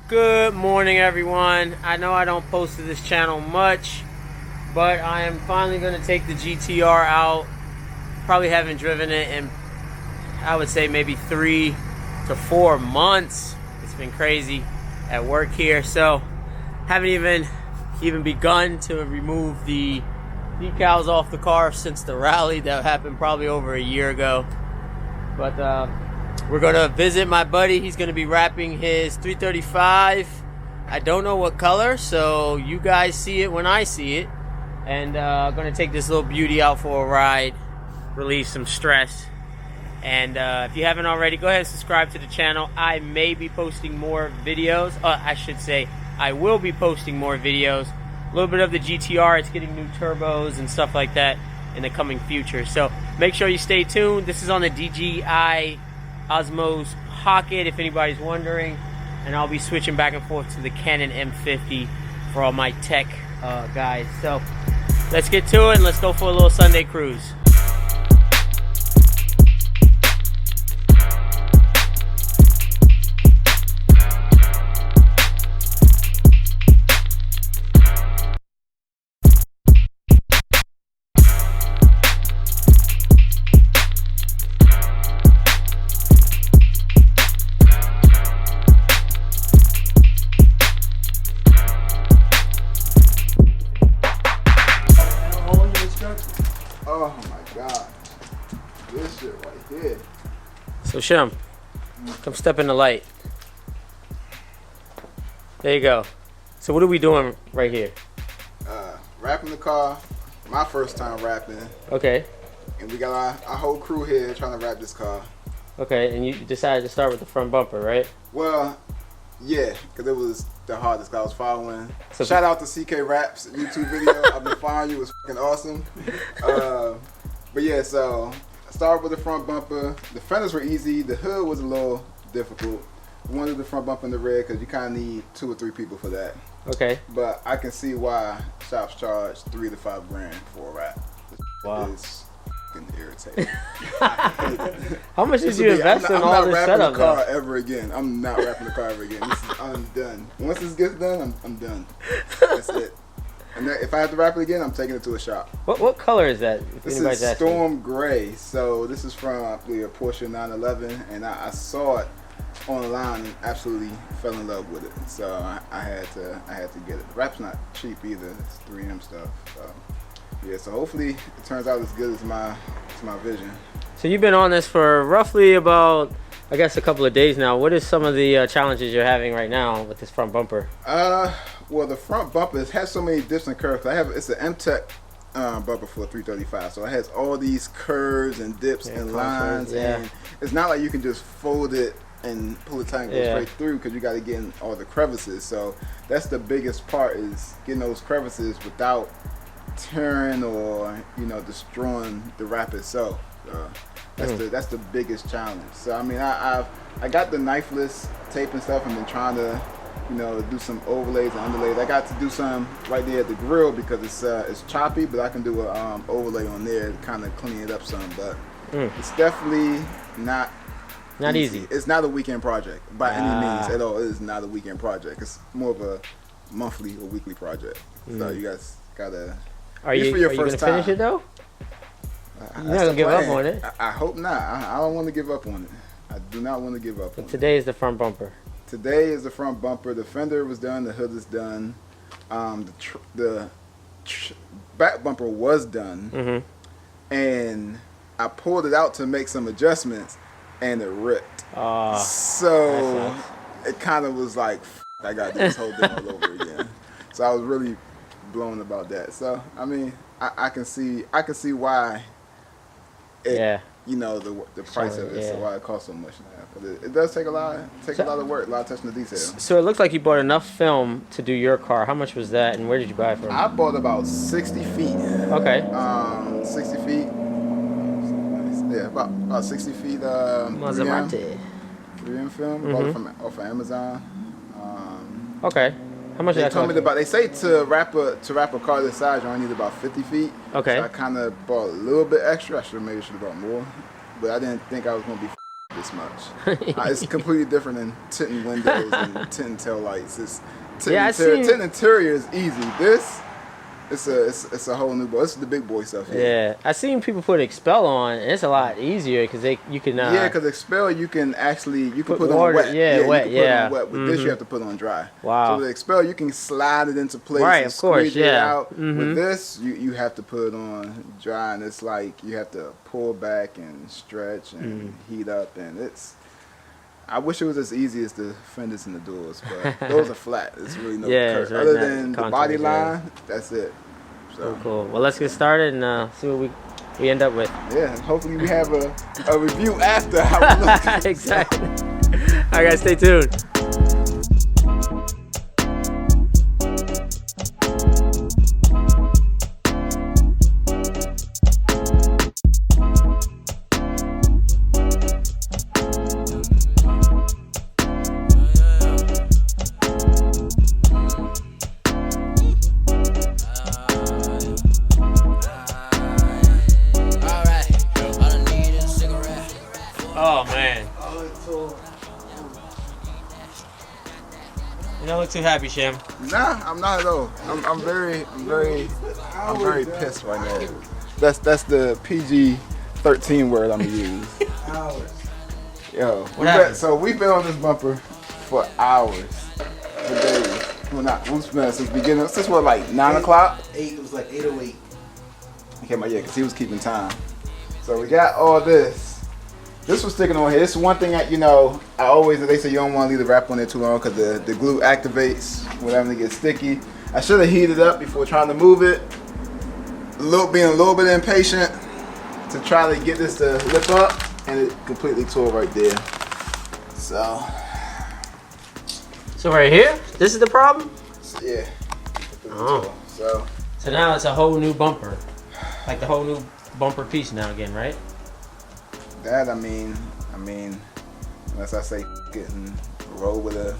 Good morning, everyone. I know I don't post to this channel much, but I am finally going to take the GTR out. Probably haven't driven it in, I would say, maybe 3 to 4 months. It's been crazy at work here, so haven't even begun to remove the decals off the car since the rally that happened probably over a year ago. But we're gonna visit my buddy. He's gonna be wrapping his 335. I don't know what color, so you guys see it when I see it. And gonna take this little beauty out for a ride, relieve some stress. And if you haven't already, go ahead and subscribe to the channel. I may be posting more videos. I should say I will be posting more videos. A little bit of the GTR, it's getting new turbos and stuff like that in the coming future. So make sure you stay tuned. This is on the DJI Osmos Pocket, if anybody's wondering. And I'll be switching back and forth to the Canon M50 for all my tech guys. So let's get to it and let's go for a little Sunday cruise. Oh my god, this shit right here. So Shem, come step in the light. There you go. So what are we doing right here? Wrapping the car. My first time wrapping. Okay. And we got our whole crew here trying to wrap this car. Okay, and you decided to start with the front bumper, right? Well, yeah, because it was the hardest. I was following. So shout out to CK Raps YouTube video. I've been following you. It was fucking awesome. But yeah, so I started with the front bumper. The fenders were easy. The hood was a little difficult. We wanted the front bumper in the rear because you kind of need 2 or 3 people for that. Okay. But I can see why shops charge $3 to $5 grand for a wrap. Wow. It's fucking irritating. How much did you invest in all this setup? I'm not wrapping the car ever again. I'm not wrapping the car ever again. I'm done. Once this gets done, I'm done. That's it. And if I have to wrap it again, I'm taking it to a shop. What color is that? This is Storm Gray. So this is from, I believe, a Porsche 911, and I saw it online and absolutely fell in love with it. So I had to get it. The wrap's not cheap either. It's 3M stuff. So yeah. So hopefully it turns out as good as my vision. So you've been on this for roughly about, I guess, a couple of days now. What is some of the challenges you're having right now with this front bumper? Well, the front bumper has so many different curves. It's an M-Tech bumper for a 335, so it has all these curves and dips and lines, and it's not like you can just fold it and pull it tight and go straight through, because you got to get in all the crevices. So that's the biggest part, is getting those crevices without tearing or destroying the wrap itself. That's the biggest challenge. So I mean, I got the knifeless tape and stuff, and been trying to do some overlays and underlays. I got to do some right there at the grill because it's choppy, but I can do a overlay on there to kind of clean it up some. But it's definitely not easy. It's not a weekend project by any means at all. It is not a weekend project. It's more of a monthly or weekly project. So you guys gotta. Are you gonna finish it though? You're not gonna give up on it. I hope not. I don't want to give up on it. I do not want to give up on it. Today is the front bumper. Today is the front bumper. The fender was done. The hood is done. The back bumper was done. And I pulled it out to make some adjustments, and it ripped. So it kind of was like, I got this whole thing all over again. So I was really blown about that. So I mean, I can see why. The price of it, so why it costs so much now. But it does take a lot of work, a lot of attention to detail. So it looks like you bought enough film to do your car. How much was that, and where did you buy it from? I bought about 60 feet. Okay. 60 feet. Yeah, about 60 feet. 3M film. Bought it off of Amazon. Okay. How much did that cost? They say to wrap a car this size, you only need about 50 feet. Okay. So I kind of bought a little bit extra. Maybe should have bought more, but I didn't think I was gonna be this much. It's completely different than tinting windows and tinting tail lights. It's tinting interior is easy. This, it's a whole new boy. This is the big boy stuff here. Yeah, I seen people put Expel on, and it's a lot easier because you can. Yeah, because Expel you can put water, on wet. Yeah, wet. You can put on wet. With this you have to put on dry. Wow. So with Expel you can slide it into place. Right, and of course. squeeze it Yeah. out. With this you have to put it on dry, and it's like you have to pull back and stretch and heat up, and it's. I wish it was as easy as the fenders and the doors, but those are flat. It's really no curve. Right, Other than the body line, that's it. So cool. Well, let's get started and see what we end up with. Yeah, and hopefully we have a review after how we look. Exactly. All right, guys, stay tuned. Oh man. You don't look too happy, Shem. Nah, I'm not at all. I'm very pissed right now. That's the PG-13 word I'm gonna use. Hours. Yo, we've been on this bumper for hours, for days. Well, we've been since beginning. Since what, like 9 o'clock? 8. It was like 8:08. Okay, because he was keeping time. So we got all this. This was sticking on here. It's one thing that, they say you don't want to leave the wrap on there too long because the glue activates whenever it gets sticky. I should have heated up before trying to move it. Being a little bit impatient to try to get this to lift up, and it completely tore right there. So right here, this is the problem? Yeah. Oh. So now it's a whole new bumper. Like the whole new bumper piece now again, right? that, I mean, unless I say it and roll with a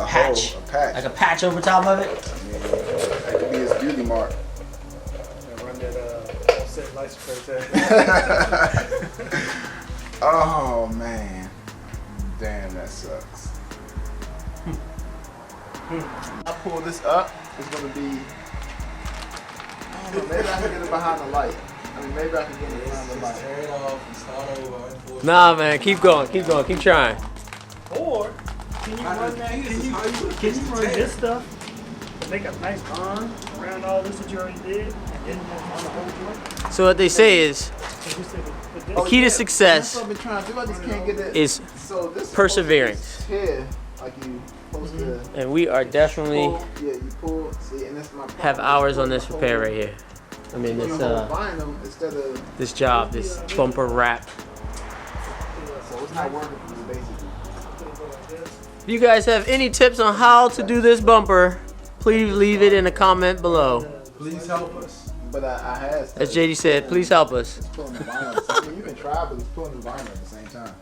patch. Like a patch over top of it? I mean, that could be his beauty mark. Run that offset license plate tag. Oh man, damn, that sucks. I pull this up, it's gonna be. I don't know, maybe I can get it behind the light. Maybe I can get it behind the light. Tear it off and start over. Nah, man, keep going, keep trying. Or can you run that? Can you run this stuff to make a nice bond around all this that you already did, and then on the whole joint? So what they say is The key to success That's what I've been trying to do. I just can't get it. is So this perseverance. Here, like you supposed to. And we are definitely Pull, yeah, you pull. See, and that's my problem. have hours on this repair right here. I mean, You this know, buying them instead of. this job, this bumper wrap. So it's not working for me basically. If you guys have any tips on how to do this bumper, please leave it in a comment below. Please help us. But I had. As JD said, please help us. It's pulling the vinyl. I mean, you can try, but it's pulling the vinyl at the same time.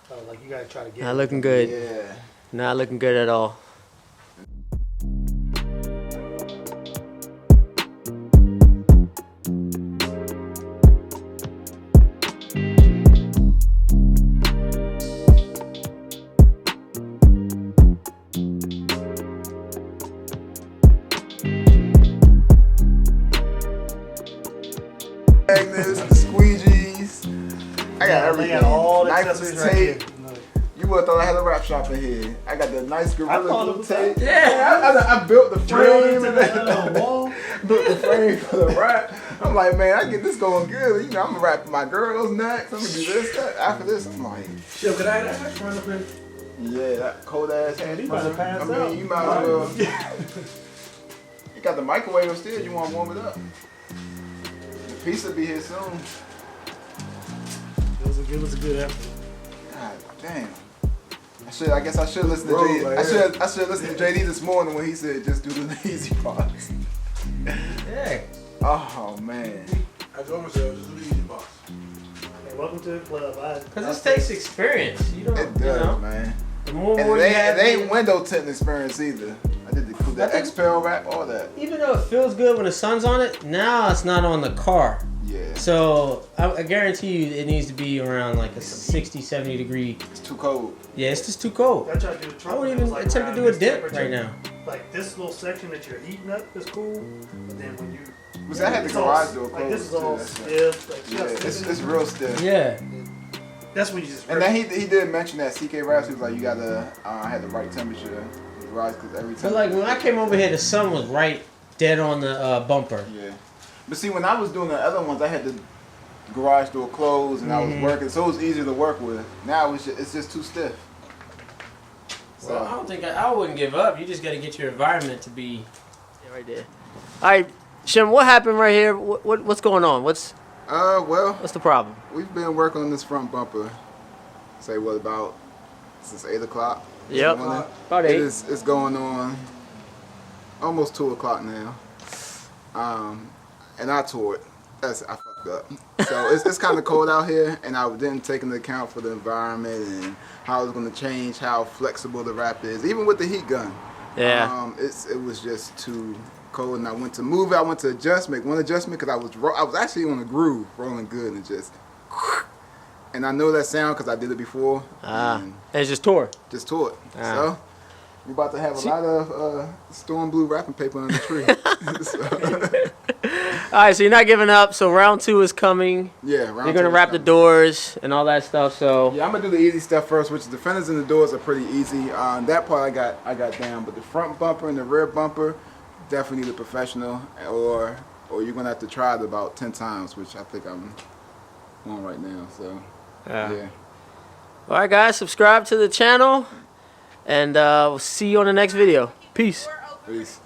Oh, like you gotta try to get. Not looking good. Yeah. Not looking good at all. Magnets, the squeegees. I got everything. They got all the Nice accessories right tape. here. You would have thought I had a rap shop in here. I got the nice I Gorilla thought it Glue was tape. Yeah. I built the frame Drilled and into the wall. built the frame for the rap. I'm like, man, I get this going good. You know, I'm gonna rap my girls next. I'm gonna do this. That. After this, I'm like, Yo, could I have that run up in? yeah, that cold ass hash you about to brown. pass I out. mean, you might as well. You got the microwave upstairs. You want to warm it up? The pizza be here soon. It was a good effort. God damn. I guess I should listen to JD. I should listen to JD this morning when he said just do the easy parts. Yeah. Oh man. I told myself, just do the easy box. Hey, welcome to the club. Because this takes experience. You don't, It does, you know. man. The more And you have, it ain't window tinting experience either. I did the X-Pel wrap, all that. even though it feels good when the sun's on it, now it's not on the car. Yeah. So I guarantee you it needs to be around like a 60, 70 degree. It's too cold. Yeah, it's just too cold. I tried to do a I truck wouldn't and it even was, like, attempt to around do a this dip temperature. right now. Like this little section that you're heating up is cool, but then when you Was I had the it's all- garage door closed. like this is all too. stiff. Like, Yeah, it's real stiff. Yeah. that's when you just. And then he did mention that CK Raps. He was like, you gotta have the right temperature in the garage because every But time. like when I came over here, the sun was right dead on the bumper. Yeah. But see, when I was doing the other ones, I had the garage door closed and I was working, so it was easier to work with. Now it's just too stiff. So Well, I don't think I wouldn't give up. You just got to get your environment to be right there. All right, Shem, what happened right here? What's going on? What's well, the problem? we've been working on this front bumper. Say what about since 8 o'clock? this Yep, morning. about 8. It's going on almost 2 o'clock now. And I tore it. I fucked up. So it's kind of cold out here, and I didn't take into account for the environment and how it's going to change how flexible the wrap is, even with the heat gun. Yeah. It was just too cold, and I went to move it. I went to make one adjustment because I was actually on a groove, rolling good, and and I know that sound because I did it before. And It's just tore. just tore it. So we're about to have a lot of storm blue wrapping paper on the tree. All right, so you're not giving up. So round 2 is coming. Yeah, You're gonna wrap the doors and all that stuff. So Yeah, I'm gonna do the easy stuff first, which is the fenders and the doors are pretty easy. That part I got down, but the front bumper and the rear bumper definitely need a professional, or you're gonna have to try it about 10 times, which I think I'm on right now. So yeah. All right, guys, subscribe to the channel, and we'll see you on the next video. Peace. Peace.